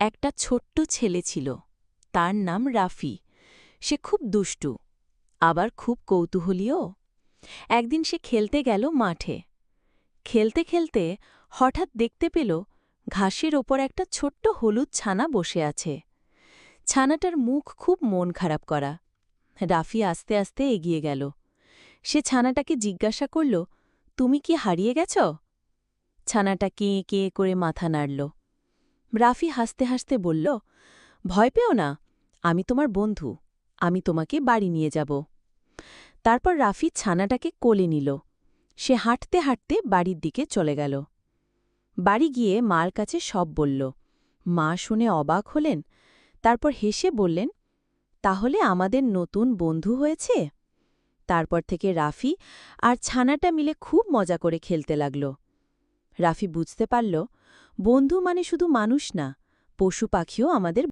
একটা ছোট্ট ছেলে ছিল। তার নাম রাফি। সে খুব দুষ্টু, আবার খুব কৌতূহলীও। একদিন সে খেলতে গেল মাঠে। খেলতে খেলতে হঠাৎ দেখতে পেল ঘাসের ওপর একটা ছোট্ট হলুদ ছানা বসে আছে। ছানাটার মুখ খুব মন খারাপ করা। রাফি আস্তে আস্তে এগিয়ে গেল। সে ছানাটাকে জিজ্ঞাসা করল, তুমি কি হারিয়ে গেছ? ছানাটা কেঁ কেঁ করে মাথা নাড়ল। রাফি হাসতে হাসতে বলল, ভয় পেও না, আমি তোমার বন্ধু, আমি তোমাকে বাড়ি নিয়ে যাব। তারপর রাফি ছানাটাকে কোলে নিল। সে হাঁটতে হাঁটতে বাড়ির দিকে চলে গেল। বাড়ি গিয়ে মার কাছে সব বলল। মা শুনে অবাক হলেন। তারপর হেসে বললেন, তাহলে আমাদের নতুন বন্ধু হয়েছে? তারপর থেকে রাফি আর ছানাটা মিলে খুব মজা করে খেলতে লাগল। রাফি বুঝতে পারল, বন্ধু মানে শুধু মানুষ না, পশু পাখিও আমাদের